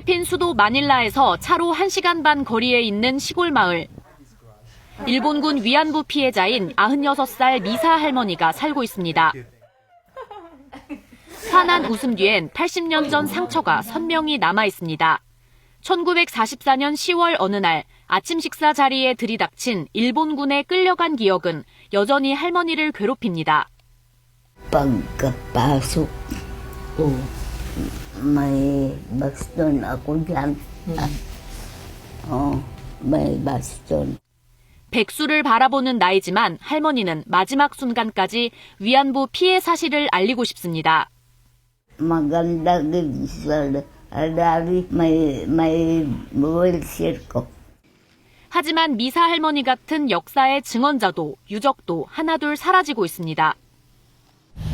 필리핀 수도 마닐라에서 차로 1시간 반 거리에 있는 시골 마을. 일본군 위안부 피해자인 96살 미사 할머니가 살고 있습니다. 환한 웃음 뒤엔 80년 전 상처가 선명히 남아 있습니다. 1944년 10월 어느 날 아침 식사 자리에 들이닥친 일본군에 끌려간 기억은 여전히 할머니를 괴롭힙니다. Pagkapasok ko, may baston ako dyan. May baston. 백수를 바라보는 나이지만 할머니는 마지막 순간까지 위안부 피해 사실을 알리고 싶습니다. Maganda gid sa alari may wheelchair ko. 하지만 미사 할머니 같은 역사의 증언자도 유적도 하나둘 사라지고 있습니다.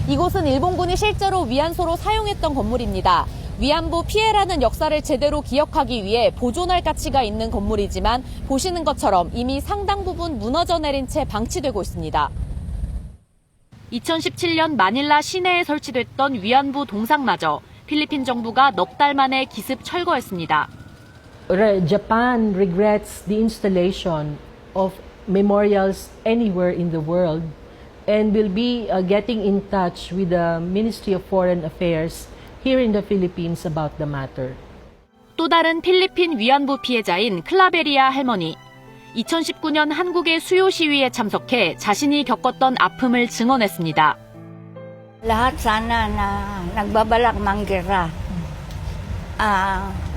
이곳은 일본군이 실제로 위안소로 사용했던 건물입니다. 위안부 피해라는 역사를 제대로 기억하기 위해 보존할 가치가 있는 건물이지만 보시는 것처럼 이미 상당 부분 무너져 내린 채 방치되고 있습니다. 2017년 마닐라 시내에 설치됐던 위안부 동상마저 필리핀 정부가 넉 달 만에 기습 철거했습니다. Japan regrets the installation of memorials anywhere in the world and will be getting in touch with the Ministry of Foreign Affairs here in the Philippines about the matter. 또 다른 필리핀 위안부 피해자인 클라베리아 할머니. 2019년 한국의 수요 시위에 참석해 자신이 겪었던 아픔을 증언했습니다. Lahat sana na nagbabalak mangira.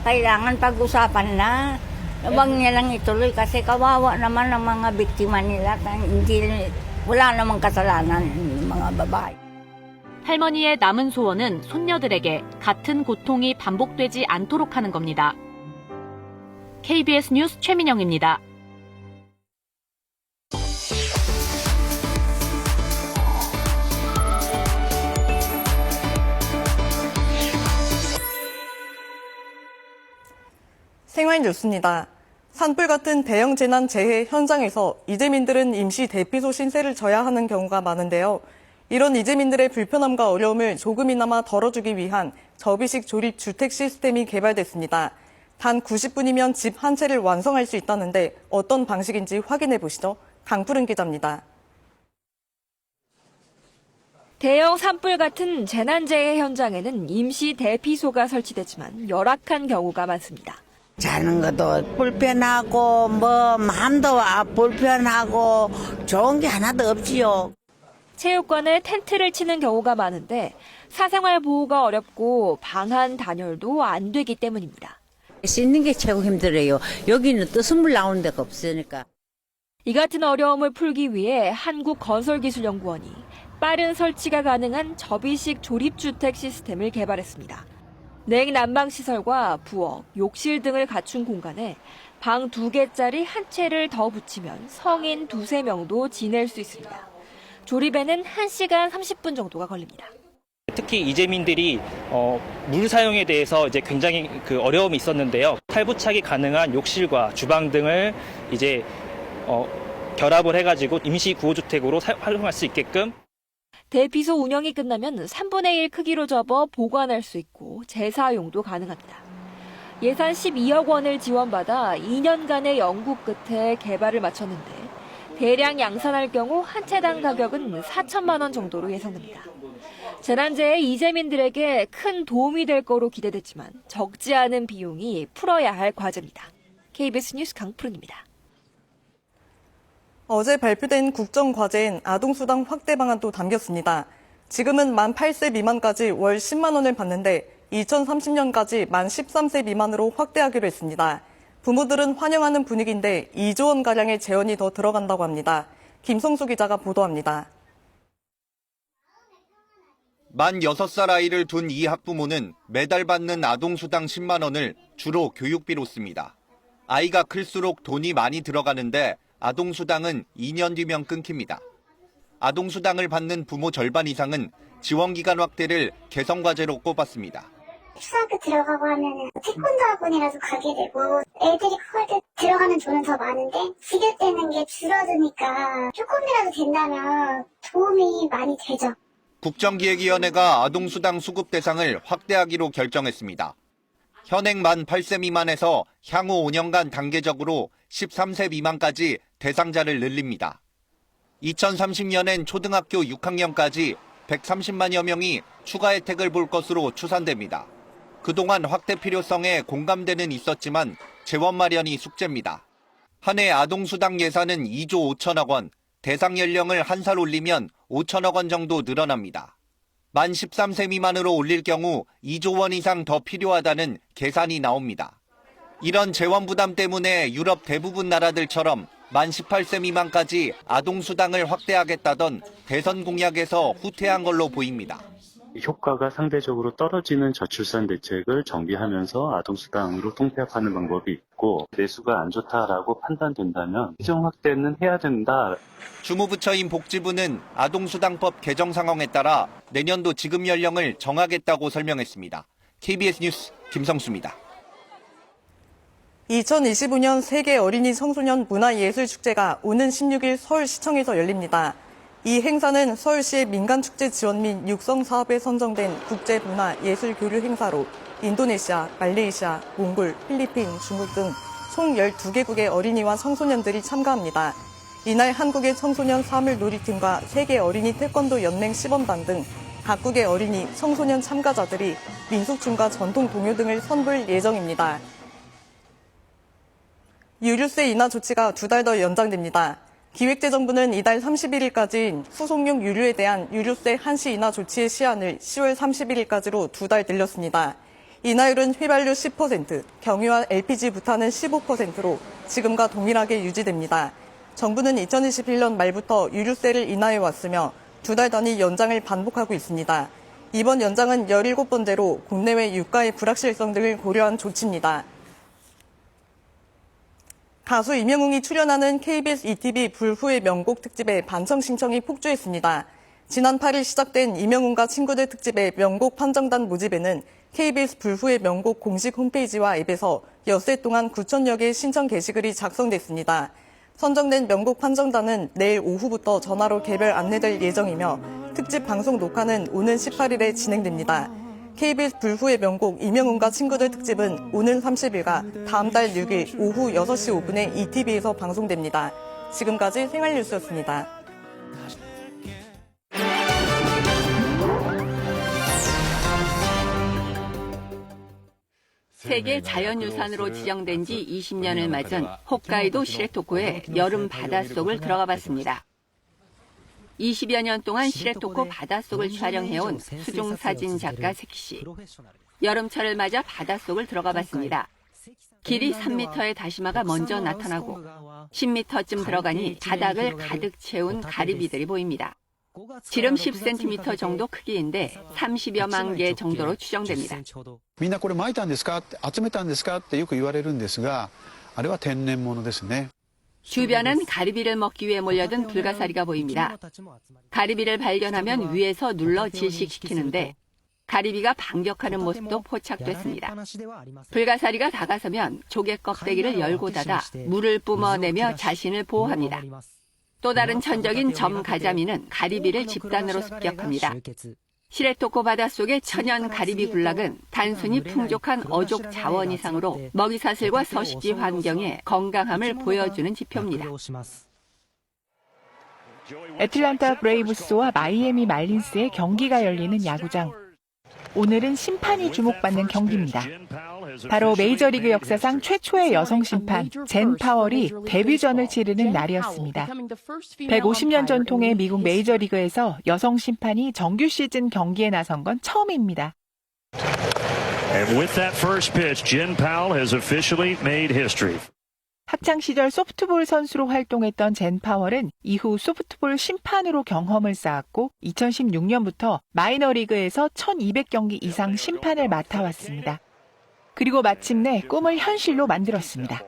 Kailangan pag-usapan na. Huwag nilang ituloy kasi kawawa naman ang mga biktima nila. Wala namang kasalanan ng mga babae. 할머니의 남은 소원은 손녀들에게 같은 고통이 반복되지 않도록 하는 겁니다. KBS 뉴스 최민영입니다. 생활 뉴스입니다. 산불 같은 대형 재난 재해 현장에서 이재민들은 임시 대피소 신세를 져야 하는 경우가 많은데요. 이런 이재민들의 불편함과 어려움을 조금이나마 덜어주기 위한 접이식 조립 주택 시스템이 개발됐습니다. 단 90분이면 집 한 채를 완성할 수 있다는데 어떤 방식인지 확인해 보시죠. 강푸른 기자입니다. 대형 산불 같은 재난재해 현장에는 임시 대피소가 설치되지만 열악한 경우가 많습니다. 자는 것도 불편하고 마음도 불편하고 좋은 게 하나도 없지요. 체육관에 텐트를 치는 경우가 많은데 사생활 보호가 어렵고 방한 단열도 안 되기 때문입니다. 씻는 게 최고 힘들어요. 여기는 또 선물 나오는 데가 없으니까. 이 같은 어려움을 풀기 위해 한국건설기술연구원이 빠른 설치가 가능한 접이식 조립주택 시스템을 개발했습니다. 냉난방시설과 부엌, 욕실 등을 갖춘 공간에 방 2개짜리 한 채를 더 붙이면 성인 2~3명도 지낼 수 있습니다. 조립에는 1시간 30분 정도가 걸립니다. 특히 이재민들이 물 사용에 대해서 이제 굉장히 어려움이 있었는데요. 탈부착이 가능한 욕실과 주방 등을 이제 결합을 해가지고 임시 구호주택으로 활용할 수 있게끔. 대피소 운영이 끝나면 3분의 1 크기로 접어 보관할 수 있고 재사용도 가능합니다. 예산 12억 원을 지원받아 2년간의 연구 끝에 개발을 마쳤는데 대량 양산할 경우 한 채당 가격은 4천만 원 정도로 예상됩니다. 재난재해 이재민들에게 큰 도움이 될 거로 기대됐지만 적지 않은 비용이 풀어야 할 과제입니다. KBS 뉴스 강푸른입니다. 어제 발표된 국정과제엔 아동수당 확대 방안도 담겼습니다. 지금은 만 8세 미만까지 월 10만 원을 받는데 2030년까지 만 13세 미만으로 확대하기로 했습니다. 부모들은 환영하는 분위기인데 2조 원가량의 재원이 더 들어간다고 합니다. 김성수 기자가 보도합니다. 만 6살 아이를 둔 이 학부모는 매달 받는 아동수당 10만 원을 주로 교육비로 씁니다. 아이가 클수록 돈이 많이 들어가는데 아동수당은 2년 뒤면 끊깁니다. 아동수당을 받는 부모 절반 이상은 지원기간 확대를 개성과제로 꼽았습니다. 초등학교 들어가고 하면 태권도 학원이라도 가게 되고 애들이 클 때 들어가는 돈은 더 많은데 지급되는 게 줄어드니까 조금이라도 된다면 도움이 많이 되죠. 국정기획위원회가 아동수당 수급 대상을 확대하기로 결정했습니다. 현행 만 8세 미만에서 향후 5년간 단계적으로 13세 미만까지 대상자를 늘립니다. 2030년엔 초등학교 6학년까지 130만여 명이 추가 혜택을 볼 것으로 추산됩니다. 그동안 확대 필요성에 공감대는 있었지만 재원 마련이 숙제입니다. 한 해 아동수당 예산은 2조 5천억 원, 대상 연령을 1살 올리면 5천억 원 정도 늘어납니다. 만 13세 미만으로 올릴 경우 2조 원 이상 더 필요하다는 계산이 나옵니다. 이런 재원 부담 때문에 유럽 대부분 나라들처럼 만 18세 미만까지 아동수당을 확대하겠다던 대선 공약에서 후퇴한 걸로 보입니다. 효과가 상대적으로 떨어지는 저출산 대책을 정비하면서 아동수당으로 통폐합하는 방법이 있고 내수가 안 좋다라고 판단된다면 일정 확대는 해야 된다. 주무부처인 복지부는 아동수당법 개정 상황에 따라 내년도 지급 연령을 정하겠다고 설명했습니다. KBS 뉴스 김성수입니다. 2025년 세계 어린이 청소년 문화예술축제가 오는 16일 서울시청에서 열립니다. 이 행사는 서울시의 민간축제 지원 및 육성 사업에 선정된 국제문화예술교류 행사로 인도네시아, 말레이시아, 몽골, 필리핀, 중국 등 총 12개국의 어린이와 청소년들이 참가합니다. 이날 한국의 청소년 사물놀이팀과 세계 어린이 태권도 연맹 시범단 등 각국의 어린이, 청소년 참가자들이 민속춤과 전통 동요 등을 선보일 예정입니다. 유류세 인하 조치가 2달 더 연장됩니다. 기획재정부는 이달 31일까지인 수송용 유류에 대한 유류세 한시 인하 조치의 시한을 10월 31일까지로 2달 늘렸습니다. 인하율은 휘발유 10%, 경유와 LPG 부탄은 15%로 지금과 동일하게 유지됩니다. 정부는 2021년 말부터 유류세를 인하해왔으며 2달 단위 연장을 반복하고 있습니다. 이번 연장은 17번째로 국내외 유가의 불확실성 등을 고려한 조치입니다. 가수 임영웅이 출연하는 KBS ETV 불후의 명곡 특집에 반청 신청이 폭주했습니다. 지난 8일 시작된 임영웅과 친구들 특집의 명곡 판정단 모집에는 KBS 불후의 명곡 공식 홈페이지와 앱에서 엿새 동안 9,000여 개의 신청 게시글이 작성됐습니다. 선정된 명곡 판정단은 내일 오후부터 전화로 개별 안내될 예정이며 특집 방송 녹화는 오는 18일에 진행됩니다. KBS 불후의 명곡 임영웅과 친구들 특집은 오는 30일과 다음 달 6일 오후 6시 5분에 ETV에서 방송됩니다. 지금까지 생활뉴스였습니다. 세계 자연유산으로 지정된 지 20년을 맞은 홋카이도 시레토코의 여름 바닷속을 들어가 봤습니다. 20여 년 동안 시레토코 바닷속을 촬영해온 수중사진 작가 세키 씨. 여름철을 맞아 바닷속을 들어가 봤습니다. 길이 3m의 다시마가 먼저 나타나고 10m쯤 들어가니 바닥을 가득 채운 가리비들이 보입니다. 지름 10cm 정도 크기인데 30여만 개 정도로 추정됩니다. みんなこれ撒いたんですか、集めたんですかってよく言われるんですが、あれは天然物ですね。 주변은 가리비를 먹기 위해 몰려든 불가사리가 보입니다. 가리비를 발견하면 위에서 눌러 질식시키는데 가리비가 반격하는 모습도 포착됐습니다. 불가사리가 다가서면 조개 껍데기를 열고 닫아 물을 뿜어내며 자신을 보호합니다. 또 다른 천적인 점가자미는 가리비를 집단으로 습격합니다. 시레토코 바닷속의 천연 가리비 군락은 단순히 풍족한 어족 자원 이상으로 먹이사슬과 서식지 환경의 건강함을 보여주는 지표입니다. 애틀랜타 브레이브스와 마이애미 말린스의 경기가 열리는 야구장. 오늘은 심판이 주목받는 경기입니다. 바로 메이저리그 역사상 최초의 여성 심판 젠 파월이 데뷔전을 치르는 날이었습니다. 150년 전통의 미국 메이저리그에서 여성 심판이 정규 시즌 경기에 나선 건 처음입니다. And with that first pitch, Jen Powell has officially made history. 학창 시절 소프트볼 선수로 활동했던 젠 파월은 이후 소프트볼 심판으로 경험을 쌓았고 2016년부터 마이너리그에서 1200경기 이상 심판을 맡아왔습니다. 그리고 마침내 꿈을 현실로 만들었습니다.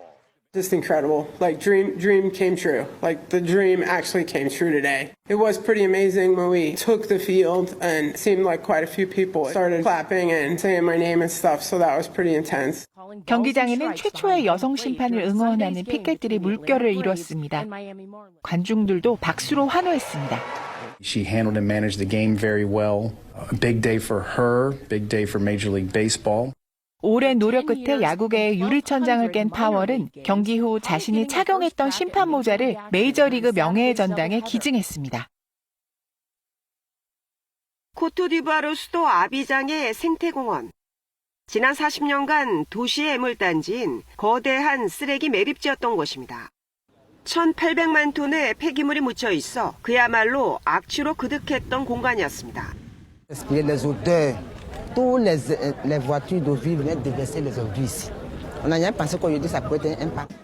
Just incredible. Like dream came true. Like the dream actually came true today. It was pretty amazing when we took the field and it seemed like quite a few people started clapping and saying my name and stuff. So that was pretty intense. 경기장에는 최초의 여성 심판을 응원하는 피켓들이 물결을 이뤘습니다. 관중들도 박수로 환호했습니다. She handled and managed the game very well. A big day for her, big day for Major League Baseball. 오랜 노력 끝에 야구계의 유리천장을 깬 파월은 경기 후 자신이 착용했던 심판 모자를 메이저리그 명예의 전당에 기증했습니다. 코트디부아르 수도 아비장의 생태공원. 지난 40년간 도시의 애물단지인 거대한 쓰레기 매립지였던 곳입니다. 1,800만 톤의 폐기물이 묻혀 있어 그야말로 악취로 그득했던 공간이었습니다. Les odeurs, toutes les voitures d'eau vive viennent déverser les ordures ici. On n'a jamais pensé qu'aujourd'hui ça pourrait être un impact.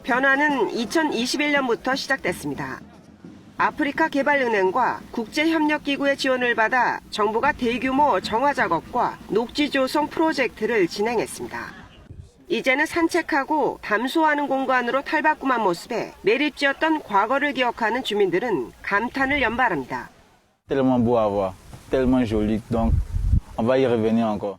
변화는 2021년부터 시작됐습니다. 아프리카 개발은행과 국제협력기구의 지원을 받아 정부가 대규모 정화 작업과 녹지 조성 프로젝트를 진행했습니다. 이제는 산책하고 담소하는 공간으로 탈바꿈한 모습에 매립지였던 과거를 기억하는 주민들은 감탄을 연발합니다. Tellement beau à voir, tellement joli, donc on va y revenir encore.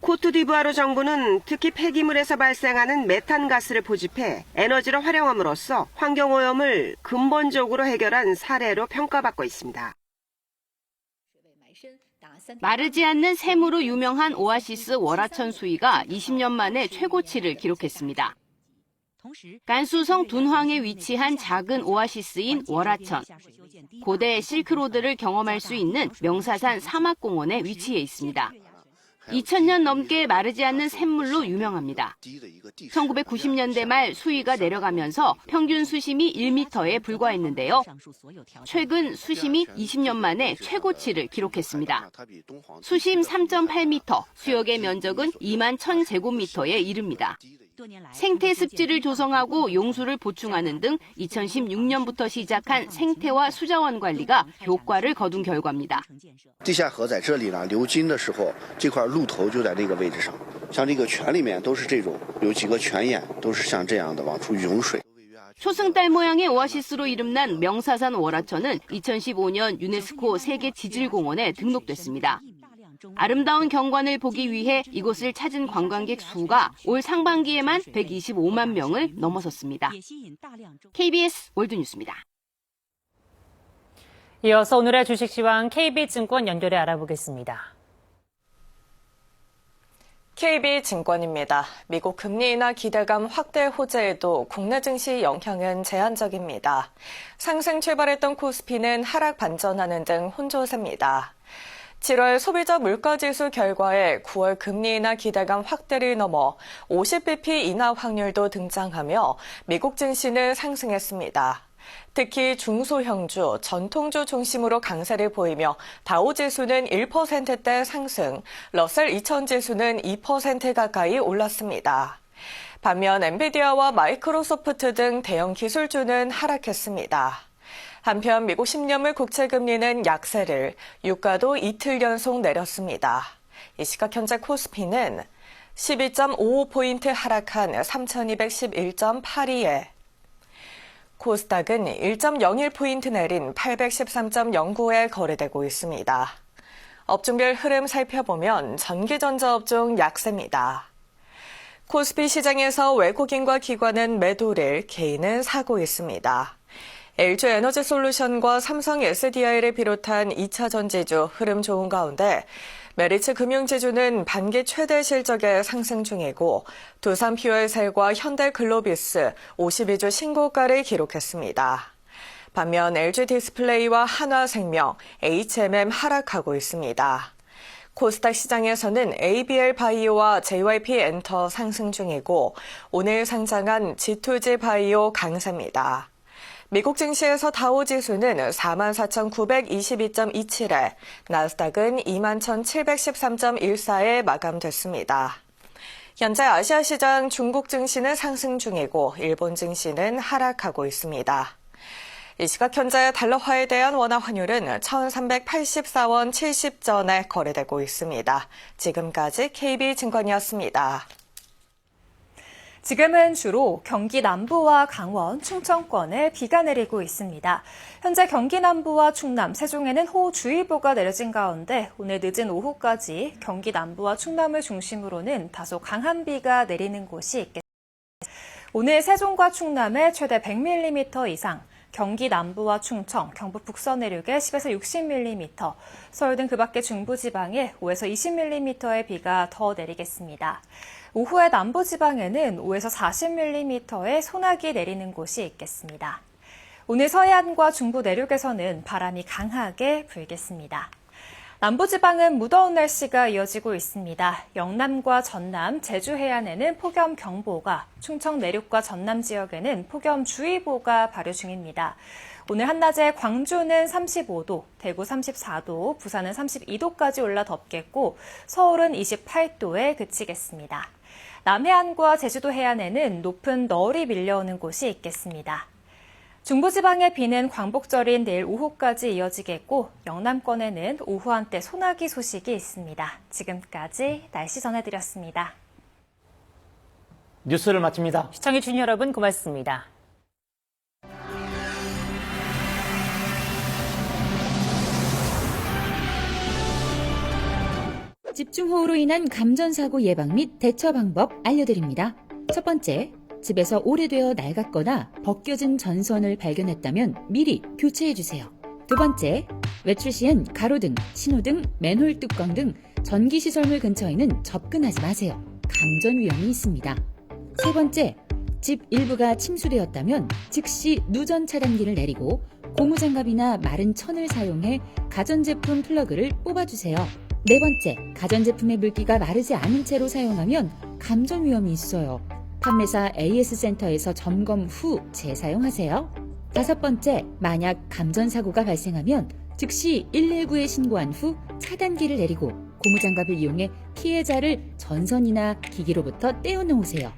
코트디부아르 정부는 특히 폐기물에서 발생하는 메탄가스를 포집해 에너지로 활용함으로써 환경오염을 근본적으로 해결한 사례로 평가받고 있습니다. 마르지 않는 샘으로 유명한 오아시스 월화천 수위가 20년 만에 최고치를 기록했습니다. 간수성 둔황에 위치한 작은 오아시스인 월화천. 고대 실크로드를 경험할 수 있는 명사산 사막공원에 위치해 있습니다. 2000년 넘게 마르지 않는 샘물로 유명합니다. 1990년대 말 수위가 내려가면서 평균 수심이 1m에 불과했는데요. 최근 수심이 20년 만에 최고치를 기록했습니다. 수심 3.8m, 수역의 면적은 2만 1000제곱미터에 이릅니다. 생태 습지를 조성하고 용수를 보충하는 등 2016년부터 시작한 생태와 수자원 관리가 효과를 거둔 결과입니다. 地下河在这里呢流经的时候，这块路头就在那个位置上。像这个泉里面都是这种，有几个泉眼都是像这样的往出涌水。 초승달 모양의 오아시스로 이름난 명사산 월화천은 2015년 유네스코 세계 지질공원에 등록됐습니다. 아름다운 경관을 보기 위해 이곳을 찾은 관광객 수가 올 상반기에만 125만 명을 넘어섰습니다. KBS 월드뉴스입니다. 이어서 오늘의 주식시황 KB증권 연결해 알아보겠습니다. KB증권입니다. 미국 금리 인하 기대감 확대 호재에도 국내 증시 영향은 제한적입니다. 상승 출발했던 코스피는 하락 반전하는 등 혼조세입니다. 7월 소비자 물가지수 결과에 9월 금리 인하 기대감 확대를 넘어 50bp 인하 확률도 등장하며 미국 증시는 상승했습니다. 특히 중소형주, 전통주 중심으로 강세를 보이며 다우지수는 1%대 상승, 러셀 2000 지수는 2% 가까이 올랐습니다. 반면 엔비디아와 마이크로소프트 등 대형 기술주는 하락했습니다. 한편 미국 10년물 국채금리는 약세를, 유가도 이틀 연속 내렸습니다. 이 시각 현재 코스피는 12.55포인트 하락한 3211.82에 코스닥은 1.01포인트 내린 813.09에 거래되고 있습니다. 업종별 흐름 살펴보면 전기전자 업종 약세입니다. 코스피 시장에서 외국인과 기관은 매도를, 개인은 사고 있습니다. LG에너지솔루션과 삼성 SDI를 비롯한 2차 전지주 흐름 좋은 가운데 메리츠 금융지주는 반기 최대 실적에 상승 중이고 두산퓨얼셀과 현대글로비스 52주 신고가를 기록했습니다. 반면 LG디스플레이와 한화생명, HMM 하락하고 있습니다. 코스닥 시장에서는 ABL바이오와 JYP엔터 상승 중이고 오늘 상장한 G2G바이오 강세입니다. 미국 증시에서 다우지수는 44,922.27에 나스닥은 21,713.14에 마감됐습니다. 현재 아시아 시장 중국 증시는 상승 중이고 일본 증시는 하락하고 있습니다. 이 시각 현재 달러화에 대한 원화 환율은 1,384원 70전에 거래되고 있습니다. 지금까지 KB증권이었습니다. 지금은 주로 경기 남부와 강원, 충청권에 비가 내리고 있습니다. 현재 경기 남부와 충남, 세종에는 호우주의보가 내려진 가운데 오늘 늦은 오후까지 경기 남부와 충남을 중심으로는 다소 강한 비가 내리는 곳이 있겠습니다. 오늘 세종과 충남에 최대 100mm 이상, 경기 남부와 충청, 경북 북서 내륙에 10에서 60mm, 서울 등 그 밖의 중부지방에 5에서 20mm의 비가 더 내리겠습니다. 오후에 남부지방에는 5에서 40mm의 소나기 내리는 곳이 있겠습니다. 오늘 서해안과 중부 내륙에서는 바람이 강하게 불겠습니다. 남부지방은 무더운 날씨가 이어지고 있습니다. 영남과 전남, 제주 해안에는 폭염경보가, 충청 내륙과 전남 지역에는 폭염주의보가 발효 중입니다. 오늘 한낮에 광주는 35도, 대구 34도, 부산은 32도까지 올라 덥겠고 서울은 28도에 그치겠습니다. 남해안과 제주도 해안에는 높은 널이 밀려오는 곳이 있겠습니다. 중부지방의 비는 광복절인 내일 오후까지 이어지겠고 영남권에는 오후 한때 소나기 소식이 있습니다. 지금까지 날씨 전해드렸습니다. 뉴스를 마칩니다. 시청해주신 여러분 고맙습니다. 집중호우로 인한 감전사고 예방 및 대처 방법 알려드립니다. 첫 번째, 집에서 오래되어 낡았거나 벗겨진 전선을 발견했다면 미리 교체해주세요. 두 번째, 외출 시엔 가로등, 신호등, 맨홀 뚜껑 등 전기시설물 근처에는 접근하지 마세요. 감전 위험이 있습니다. 세 번째, 집 일부가 침수되었다면 즉시 누전 차단기를 내리고 고무장갑이나 마른 천을 사용해 가전제품 플러그를 뽑아주세요. 네 번째, 가전제품의 물기가 마르지 않은 채로 사용하면 감전 위험이 있어요. 판매사 AS센터에서 점검 후 재사용하세요. 다섯 번째, 만약 감전사고가 발생하면 즉시 119에 신고한 후 차단기를 내리고 고무장갑을 이용해 피해자를 전선이나 기기로부터 떼어놓으세요.